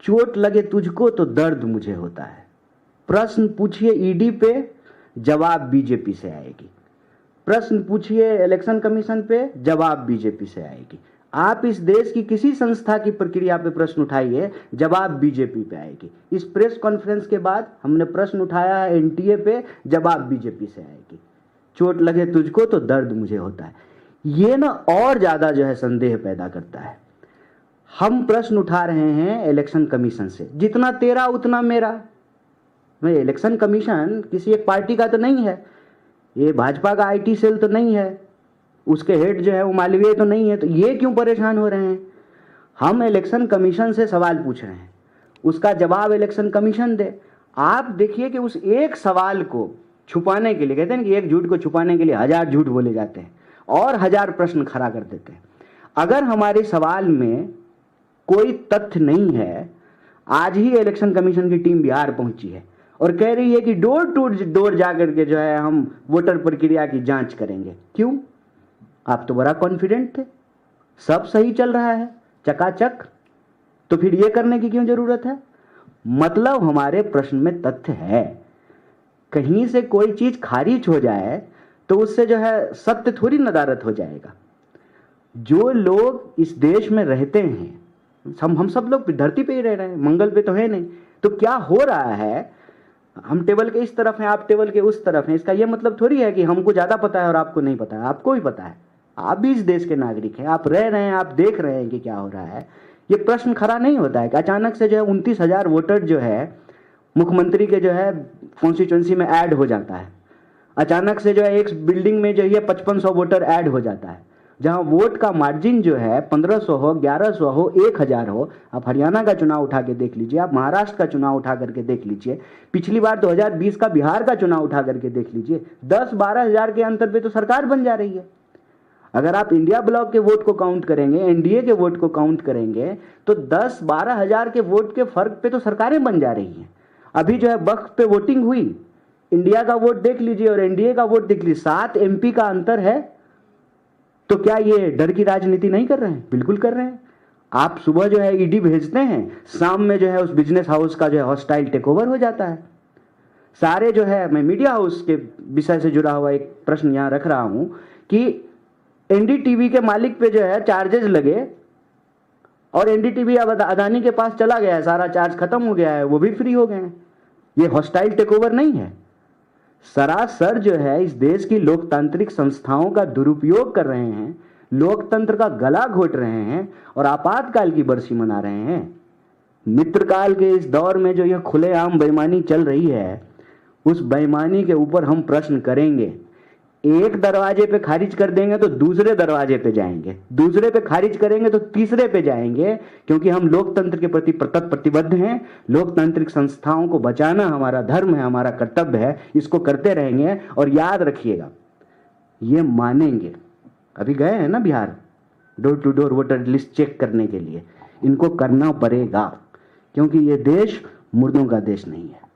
चोट लगे तुझको तो दर्द मुझे होता है। प्रश्न पूछिए ईडी पे, जवाब बीजेपी से आएगी। प्रश्न पूछिए इलेक्शन कमीशन पे, जवाब बीजेपी से आएगी। आप इस देश की किसी संस्था की प्रक्रिया पे प्रश्न उठाइए, जवाब बीजेपी पे आएगी। इस प्रेस कॉन्फ्रेंस के बाद हमने प्रश्न उठाया है एनटीए पे, जवाब बीजेपी से आएगी। चोट लगे तुझको तो दर्द मुझे होता है। ये ना और ज्यादा जो है संदेह पैदा करता है। हम प्रश्न उठा रहे हैं इलेक्शन कमीशन से, जितना तेरा उतना मेरा। मैं इलेक्शन कमीशन किसी एक पार्टी का तो नहीं है, ये भाजपा का आईटी सेल तो नहीं है, उसके हेड जो है वो मालवीय तो नहीं है, तो ये क्यों परेशान हो रहे हैं? हम इलेक्शन कमीशन से सवाल पूछ रहे हैं, उसका जवाब इलेक्शन कमीशन दे। आप देखिए कि उस एक सवाल को छुपाने के लिए, कहते हैं कि एक झूठ को छुपाने के लिए 1000 झूठ बोले जाते हैं और 1000 प्रश्न खड़ा कर देते हैं। अगर हमारे सवाल में कोई तथ्य नहीं है, आज ही इलेक्शन कमीशन की टीम बिहार पहुंची है और कह रही है कि डोर टू डोर जाकर के जो है हम वोटर प्रक्रिया की जांच करेंगे। क्यों? आप तो बड़ा कॉन्फिडेंट थे, सब सही चल रहा है चकाचक, तो फिर ये करने की क्यों जरूरत है? मतलब हमारे प्रश्न में तथ्य है। कहीं से कोई चीज खारिज हो जाए तो उससे जो है सत्य थोड़ी नदारत हो जाएगा। जो लोग इस देश में रहते हैं, हम सब लोग धरती पे ही रह रहे हैं, मंगल पे तो है नहीं, तो क्या हो रहा है? हम टेबल के इस तरफ हैं, आप टेबल के उस तरफ हैं, इसका यह मतलब थोड़ी है कि हमको ज्यादा पता है और आपको नहीं पता है। आपको भी पता है, आप भी इस देश के नागरिक हैं, आप रह रहे हैं, आप देख रहे हैं कि क्या हो रहा है। ये प्रश्न खड़ा नहीं होता है कि अचानक से जो है 29,000 वोटर जो है मुख्यमंत्री के जो है कॉन्स्टिट्यूंसी में ऐड हो जाता है। अचानक से जो है एक बिल्डिंग में जो है 5500 वोटर ऐड हो जाता है, जहां वोट का मार्जिन जो है 1500 हो, 1100 हो, 1000 हो। आप हरियाणा का चुनाव उठा के देख लीजिए, आप महाराष्ट्र का चुनाव उठा करके देख लीजिए, पिछली बार 2020 का बिहार का चुनाव उठा करके देख लीजिए, 10-12 हजार के अंतर पे तो सरकार बन जा रही है। अगर आप इंडिया ब्लॉक के वोट को काउंट करेंगे, एनडीए के वोट को काउंट करेंगे, तो 10-12 हजार के वोट के फर्क पे तो सरकारें बन जा रही हैं। अभी जो है वक्त पे वोटिंग हुई, इंडिया का वोट देख लीजिए और एनडीए का वोट देख लीजिए, 7 एमपी का अंतर है। तो क्या ये डर की राजनीति नहीं कर रहे हैं? बिल्कुल कर रहे हैं। आप सुबह जो है ईडी भेजते हैं, शाम में जो है उस बिजनेस हाउस का जो है हॉस्टाइल टेक ओवर हो जाता है। सारे जो है, मैं मीडिया हाउस के विषय से जुड़ा हुआ एक प्रश्न यहां रख रहा हूं कि एनडीटीवी के मालिक पे जो है चार्जेस लगे और एनडीटीवी अब अदानी के पास चला गया है, सारा चार्ज खत्म हो गया है, वो भी फ्री हो गए हैं। ये हॉस्टाइल टेक ओवर नहीं है, सरासर जो है इस देश की लोकतांत्रिक संस्थाओं का दुरुपयोग कर रहे हैं, लोकतंत्र का गला घोट रहे हैं और आपातकाल की बरसी मना रहे हैं। मित्रकाल के इस दौर में जो यह खुलेआम बेईमानी चल रही है, उस बेईमानी के ऊपर हम प्रश्न करेंगे। एक दरवाजे पे खारिज कर देंगे तो दूसरे दरवाजे पे जाएंगे, दूसरे पे खारिज करेंगे तो तीसरे पे जाएंगे, क्योंकि हम लोकतंत्र के प्रति प्रतिबद्ध हैं। लोकतांत्रिक संस्थाओं को बचाना हमारा धर्म है, हमारा कर्तव्य है, इसको करते रहेंगे। और याद रखिएगा, ये मानेंगे। अभी गए हैं ना Bihar door to door voter list check करने के लिए, इनको करना पड़ेगा, क्योंकि ये देश मुर्दों का देश नहीं है।